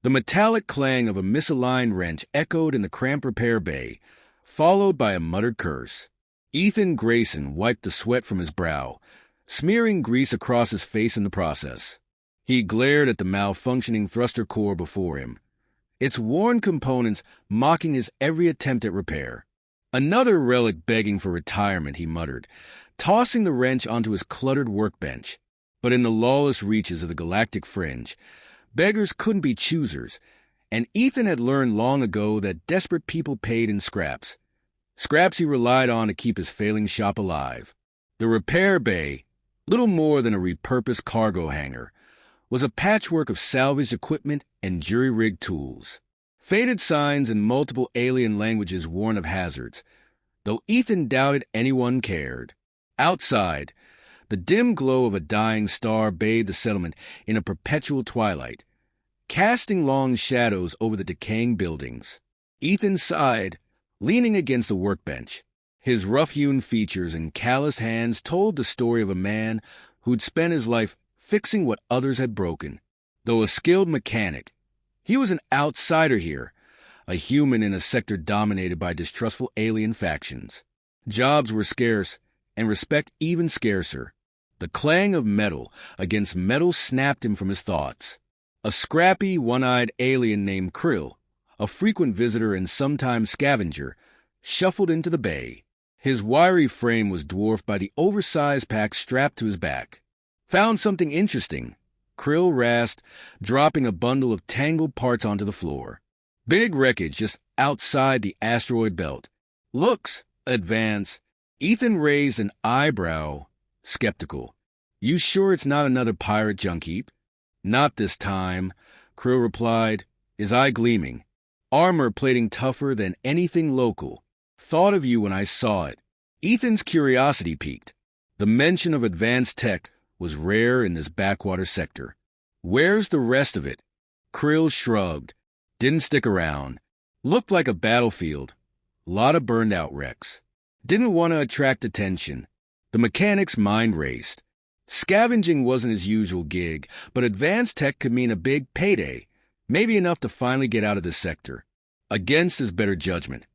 The metallic clang of a misaligned wrench echoed in the cramped repair bay, followed by a muttered curse. Ethan Grayson wiped the sweat from his brow, smearing grease across his face in the process. He glared at the malfunctioning thruster core before him, its worn components mocking his every attempt at repair. Another relic begging for retirement, he muttered, tossing the wrench onto his cluttered workbench. But in the lawless reaches of the galactic fringe, beggars couldn't be choosers, and Ethan had learned long ago that desperate people paid in scraps. Scraps he relied on to keep his failing shop alive. The repair bay, little more than a repurposed cargo hangar, was a patchwork of salvaged equipment and jury-rigged tools. Faded signs in multiple alien languages warned of hazards, though Ethan doubted anyone cared. Outside, the dim glow of a dying star bathed the settlement in a perpetual twilight, casting long shadows over the decaying buildings. Ethan sighed, leaning against the workbench. His rough-hewn features and calloused hands told the story of a man who'd spent his life fixing what others had broken. Though a skilled mechanic, he was an outsider here, a human in a sector dominated by distrustful alien factions. Jobs were scarce, and respect even scarcer. The clang of metal against metal snapped him from his thoughts. A scrappy, one-eyed alien named Krill, a frequent visitor and sometimes scavenger, shuffled into the bay. His wiry frame was dwarfed by the oversized pack strapped to his back. "Found something interesting," Krill rasped, dropping a bundle of tangled parts onto the floor. "Big wreckage just outside the asteroid belt. Looks advanced." Ethan raised an eyebrow, skeptical. "You sure it's not another pirate junk heap?" "Not this time," Krill replied, his eye gleaming. "Armor plating tougher than anything local. Thought of you when I saw it." Ethan's curiosity piqued. The mention of advanced tech was rare in this backwater sector. "Where's the rest of it?" Krill shrugged. "Didn't stick around. Looked like a battlefield. Lot of burned-out wrecks. Didn't want to attract attention." The mechanic's mind raced. Scavenging wasn't his usual gig, but advanced tech could mean a big payday, maybe enough to finally get out of the sector. Against his better judgment,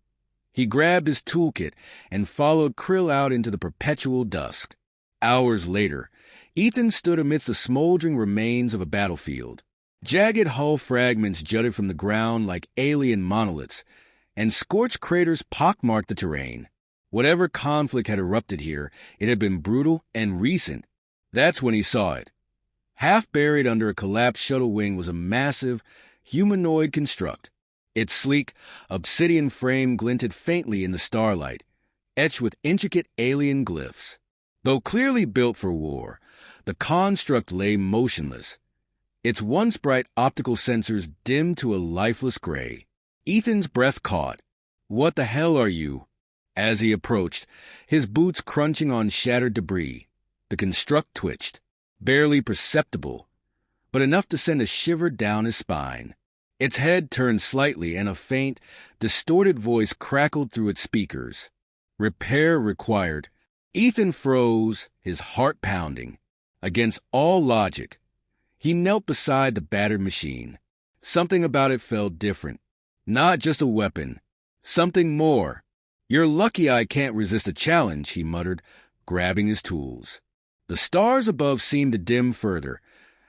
he grabbed his toolkit and followed Krill out into the perpetual dusk. Hours later, Ethan stood amidst the smoldering remains of a battlefield. Jagged hull fragments jutted from the ground like alien monoliths, and scorched craters pockmarked the terrain. Whatever conflict had erupted here, it had been brutal and recent. That's when he saw it. Half buried under a collapsed shuttle wing was a massive, humanoid construct. Its sleek, obsidian frame glinted faintly in the starlight, etched with intricate alien glyphs. Though clearly built for war, the construct lay motionless, its once bright optical sensors dimmed to a lifeless gray. Ethan's breath caught. "What the hell are you?" As he approached, his boots crunching on shattered debris, the construct twitched, barely perceptible, but enough to send a shiver down his spine. Its head turned slightly, and a faint, distorted voice crackled through its speakers. "Repair required." Ethan froze, his heart pounding. Against all logic, he knelt beside the battered machine. Something about it felt different. Not just a weapon. Something more. "You're lucky I can't resist a challenge," he muttered, grabbing his tools. The stars above seemed to dim further,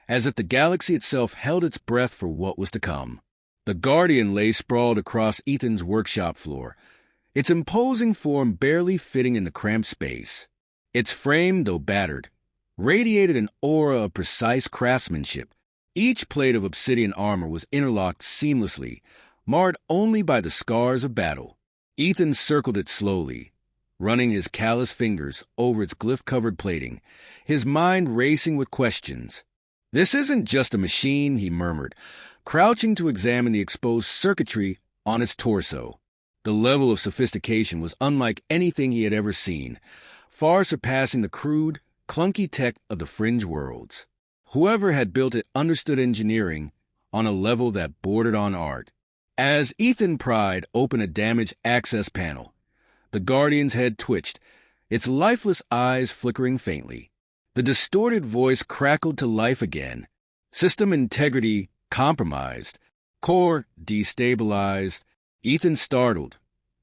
as if the galaxy itself held its breath for what was to come. The Guardian lay sprawled across Ethan's workshop floor, its imposing form barely fitting in the cramped space. Its frame, though battered, radiated an aura of precise craftsmanship. Each plate of obsidian armor was interlocked seamlessly, marred only by the scars of battle. Ethan circled it slowly, running his callous fingers over its glyph-covered plating, his mind racing with questions. "This isn't just a machine," he murmured, crouching to examine the exposed circuitry on its torso. The level of sophistication was unlike anything he had ever seen, far surpassing the crude, clunky tech of the fringe worlds. Whoever had built it understood engineering on a level that bordered on art. As Ethan pried open a damaged access panel, the Guardian's head twitched, its lifeless eyes flickering faintly. The distorted voice crackled to life again. "System integrity compromised. Core destabilized. Ethan startled,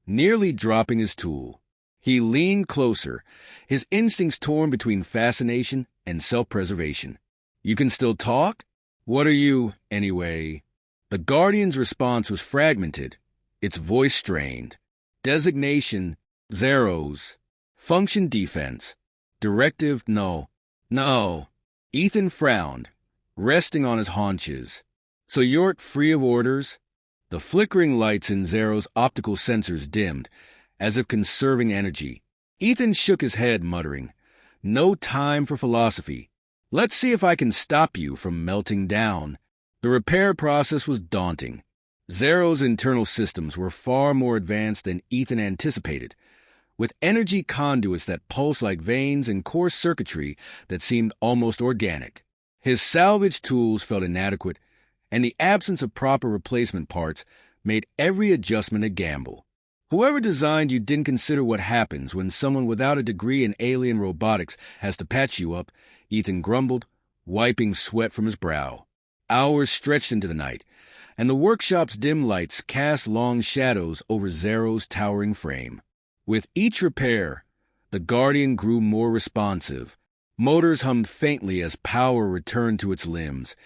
nearly dropping his tool. He leaned closer, his instincts torn between fascination and self-preservation. You can still talk? What are you, anyway? The Guardian's response was fragmented, its voice strained. Designation, zeros. Function defense. Directive, no. No. Ethan frowned, resting on his haunches. So you're free of orders? The flickering lights in Zero's optical sensors dimmed, as if conserving energy. Ethan shook his head, muttering, "No time for philosophy. Let's see if I can stop you from melting down." The repair process was daunting. Zero's internal systems were far more advanced than Ethan anticipated, with energy conduits that pulsed like veins and coarse circuitry that seemed almost organic. His salvage tools felt inadequate, and the absence of proper replacement parts made every adjustment a gamble. Whoever designed you didn't consider what happens when someone without a degree in alien robotics has to patch you up, Ethan grumbled, wiping sweat from his brow. Hours stretched into the night, and the workshop's dim lights cast long shadows over Zero's towering frame. With each repair, the Guardian grew more responsive. Motors hummed faintly as power returned to its limbs,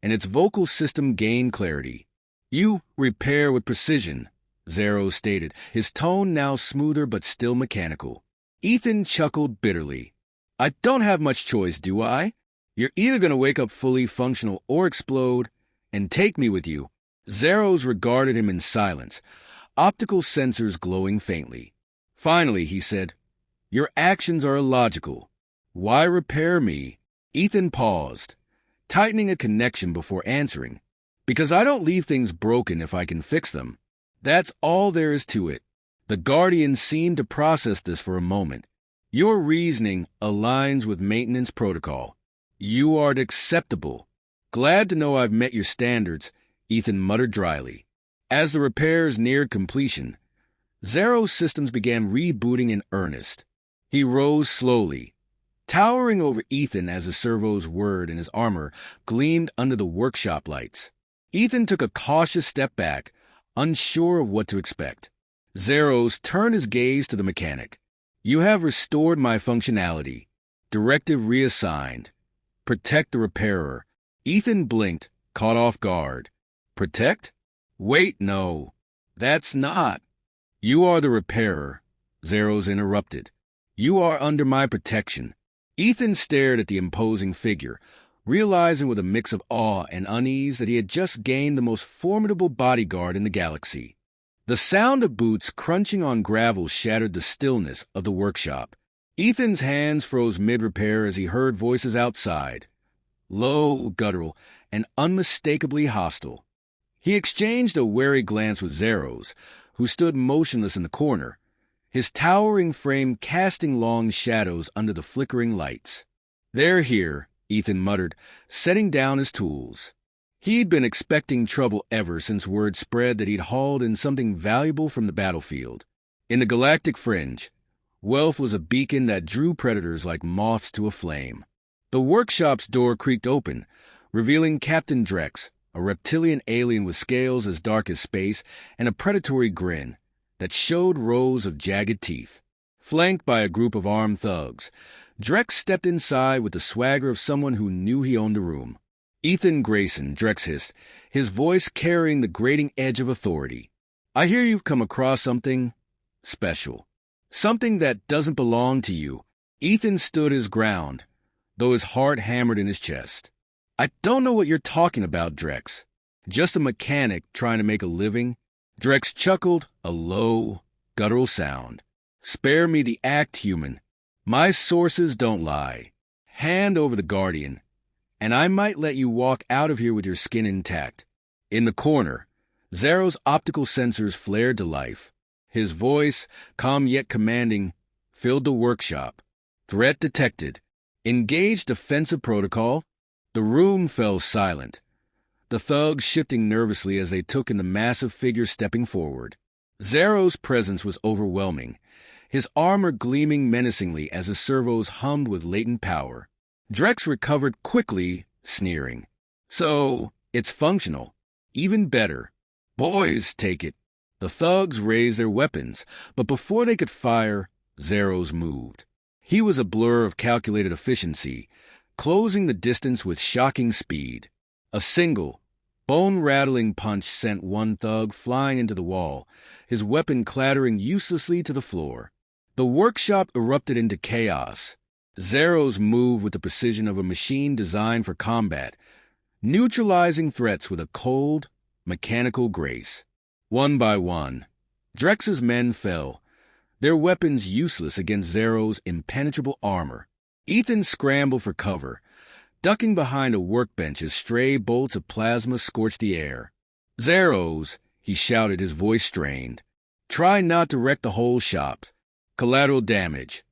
and its vocal system gained clarity. "You repair with precision," Zero stated, his tone now smoother but still mechanical. Ethan chuckled bitterly. "I don't have much choice, do I? You're either going to wake up fully functional or explode, and take me with you." Zeros regarded him in silence, optical sensors glowing faintly. Finally, he said, "Your actions are illogical. Why repair me?" Ethan paused, tightening a connection before answering. "Because I don't leave things broken if I can fix them. That's all there is to it." The Guardian seemed to process this for a moment. "Your reasoning aligns with maintenance protocol. You are acceptable. Glad to know I've met your standards," Ethan muttered dryly. As the repairs neared completion, Zero's systems began rebooting in earnest. He rose slowly, towering over Ethan as the servos whirred and his armor gleamed under the workshop lights. Ethan took a cautious step back, unsure of what to expect. Zeros turned his gaze to the mechanic. "You have restored my functionality. Directive reassigned. Protect the repairer." Ethan blinked, caught off guard. "Protect? Wait, no. That's not." "You are the repairer," Zeros interrupted. "You are under my protection." Ethan stared at the imposing figure, realizing with a mix of awe and unease that he had just gained the most formidable bodyguard in the galaxy. The sound of boots crunching on gravel shattered the stillness of the workshop. Ethan's hands froze mid-repair as he heard voices outside, low, guttural, and unmistakably hostile. He exchanged a wary glance with Zeros, who stood motionless in the corner, his towering frame casting long shadows under the flickering lights. "They're here," Ethan muttered, setting down his tools. He'd been expecting trouble ever since word spread that he'd hauled in something valuable from the battlefield. In the galactic fringe, wealth was a beacon that drew predators like moths to a flame. The workshop's door creaked open, revealing Captain Drex, a reptilian alien with scales as dark as space and a predatory grin that showed rows of jagged teeth. Flanked by a group of armed thugs, Drex stepped inside with the swagger of someone who knew he owned the room. "Ethan Grayson," Drex hissed, his voice carrying the grating edge of authority. "I hear you've come across something special. Something that doesn't belong to you." Ethan stood his ground, though his heart hammered in his chest. "I don't know what you're talking about, Drex. Just a mechanic trying to make a living." Drex chuckled, a low, guttural sound. "Spare me the act, human. My sources don't lie. Hand over the Guardian, and I might let you walk out of here with your skin intact." In the corner, Zero's optical sensors flared to life. His voice, calm yet commanding, filled the workshop. "Threat detected. Engage defensive protocol." The room fell silent, the thugs shifting nervously as they took in the massive figure stepping forward. Zero's presence was overwhelming, his armor gleaming menacingly as the servos hummed with latent power. Drex recovered quickly, sneering. "So, it's functional." Even better. Boys, take it. The thugs raised their weapons, but before they could fire, Zeros moved. He was a blur of calculated efficiency, closing the distance with shocking speed. A single, bone-rattling punch sent one thug flying into the wall, his weapon clattering uselessly to the floor. The workshop erupted into chaos. Zeros moved with the precision of a machine designed for combat, neutralizing threats with a cold, mechanical grace. One by one, Drex's men fell, their weapons useless against Zero's impenetrable armor. Ethan scrambled for cover, ducking behind a workbench as stray bolts of plasma scorched the air. "Zeros," he shouted, his voice strained. "Try not to wreck the whole shop. Collateral damage.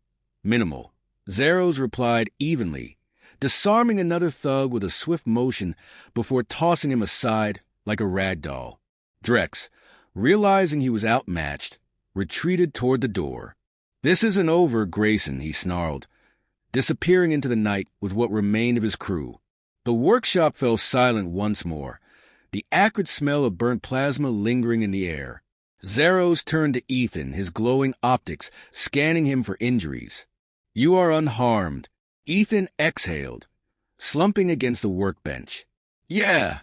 Minimal." Zeros replied evenly, disarming another thug with a swift motion before tossing him aside like a rag doll. Drex, realizing he was outmatched, retreated toward the door. "This isn't over, Grayson," he snarled, disappearing into the night with what remained of his crew. The workshop fell silent once more, the acrid smell of burnt plasma lingering in the air. Zeros turned to Ethan, his glowing optics scanning him for injuries. "You are unharmed," Ethan exhaled, slumping against the workbench. "Yeah,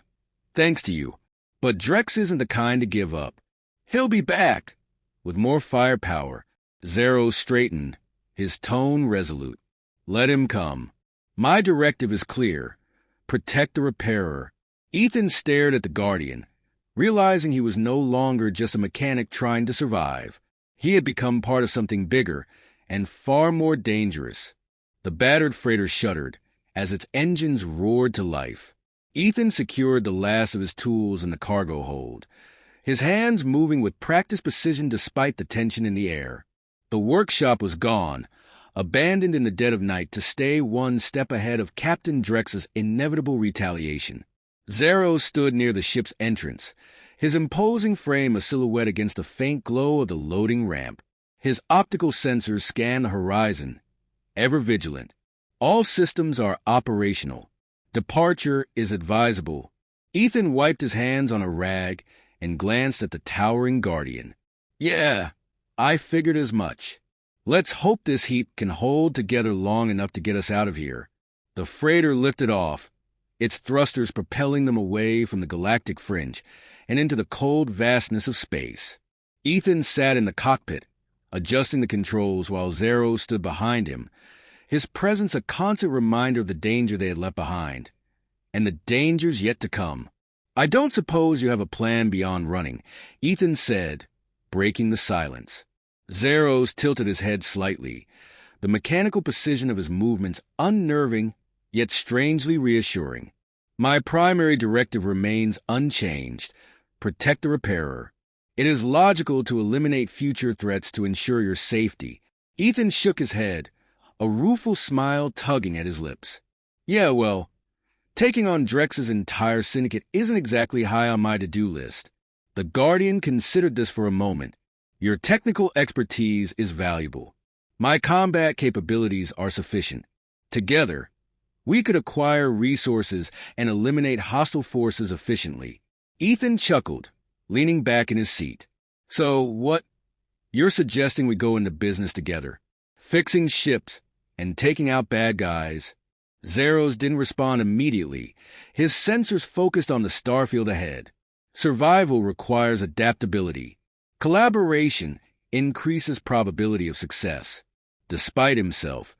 thanks to you. But Drex isn't the kind to give up. He'll be back." With more firepower, Zeros straightened, his tone resolute. "Let him come. My directive is clear. Protect the repairer." Ethan stared at the Guardian, realizing he was no longer just a mechanic trying to survive. He had become part of something bigger and far more dangerous. The battered freighter shuddered as its engines roared to life. Ethan secured the last of his tools in the cargo hold, his hands moving with practiced precision despite the tension in the air. The workshop was gone, abandoned in the dead of night to stay one step ahead of Captain Drex's inevitable retaliation. Zeros stood near the ship's entrance, his imposing frame a silhouette against the faint glow of the loading ramp. His optical sensors scanned the horizon, ever vigilant. All systems are operational. Departure is advisable. Ethan wiped his hands on a rag and glanced at the towering Guardian. "Yeah, I figured as much. Let's hope this heap can hold together long enough to get us out of here." The freighter lifted off, its thrusters propelling them away from the galactic fringe and into the cold vastness of space. Ethan sat in the cockpit, adjusting the controls while Zero stood behind him, his presence a constant reminder of the danger they had left behind, and the dangers yet to come. "I don't suppose you have a plan beyond running," Ethan said, breaking the silence. Zeros tilted his head slightly, the mechanical precision of his movements unnerving yet strangely reassuring. "My primary directive remains unchanged. Protect the repairer. It is logical to eliminate future threats to ensure your safety." Ethan shook his head, a rueful smile tugging at his lips. "Yeah, well, taking on Drex's entire syndicate isn't exactly high on my to-do list." The Guardian considered this for a moment. "Your technical expertise is valuable. My combat capabilities are sufficient. Together, we could acquire resources and eliminate hostile forces efficiently." Ethan chuckled, leaning back in his seat. "So what? You're suggesting we go into business together, fixing ships and taking out bad guys?" Zeros didn't respond immediately, his sensors focused on the starfield ahead. Survival requires adaptability. Collaboration increases probability of success. Despite himself,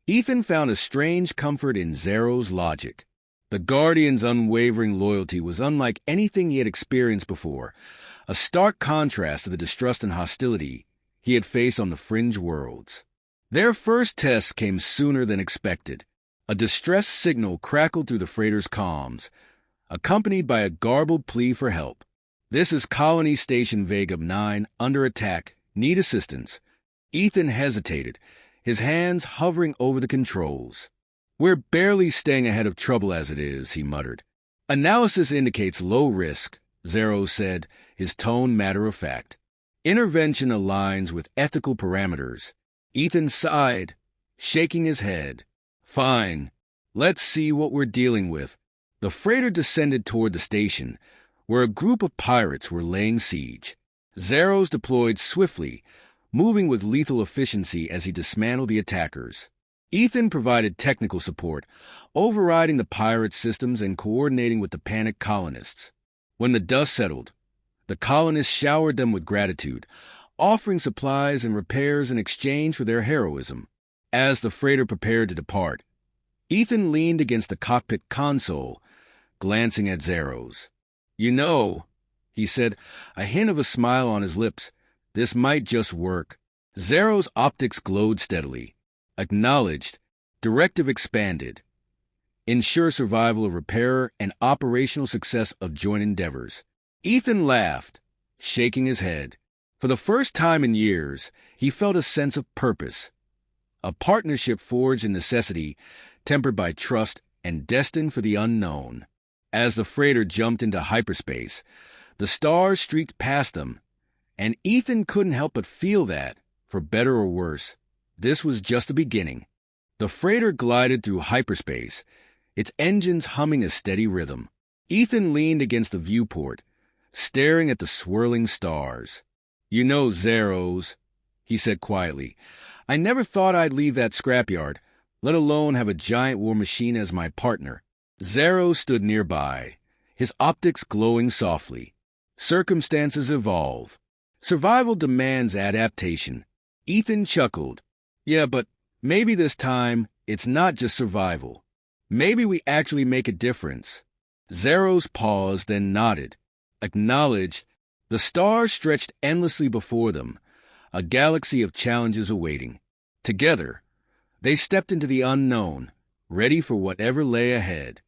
Ethan found a strange comfort in Zero's logic. The Guardian's unwavering loyalty was unlike anything he had experienced before, a stark contrast to the distrust and hostility he had faced on the fringe worlds. Their first test came sooner than expected. A distress signal crackled through the freighter's comms, accompanied by a garbled plea for help. "This is Colony Station Vega 9, under attack. Need assistance." Ethan hesitated, his hands hovering over the controls. "We're barely staying ahead of trouble as it is," he muttered. "Analysis indicates low risk," Zero said, his tone matter-of-fact. "Intervention aligns with ethical parameters." Ethan sighed, shaking his head. "Fine. Let's see what we're dealing with." The freighter descended toward the station, where a group of pirates were laying siege. Zeros deployed swiftly, moving with lethal efficiency as he dismantled the attackers. Ethan provided technical support, overriding the pirate systems and coordinating with the panicked colonists. When the dust settled, the colonists showered them with gratitude, offering supplies and repairs in exchange for their heroism. As the freighter prepared to depart, Ethan leaned against the cockpit console, glancing at Zeros. "You know," he said, a hint of a smile on his lips, "this might just work." Zero's optics glowed steadily. Acknowledged. Directive expanded. Ensure survival of repairer and operational success of joint endeavors. Ethan laughed, shaking his head. For the first time in years, he felt a sense of purpose. A partnership forged in necessity, tempered by trust and destined for the unknown. As the freighter jumped into hyperspace, the stars streaked past them, and Ethan couldn't help but feel that, for better or worse, this was just the beginning. The freighter glided through hyperspace, its engines humming a steady rhythm. Ethan leaned against the viewport, staring at the swirling stars. "You know, Zeros," he said quietly, "I never thought I'd leave that scrapyard, let alone have a giant war machine as my partner." Zeros stood nearby, his optics glowing softly. Circumstances evolve. Survival demands adaptation. Ethan chuckled. "Yeah, but maybe this time it's not just survival. Maybe we actually make a difference." Zeros paused, then nodded, acknowledged. The stars stretched endlessly before them, a galaxy of challenges awaiting. Together, they stepped into the unknown, ready for whatever lay ahead.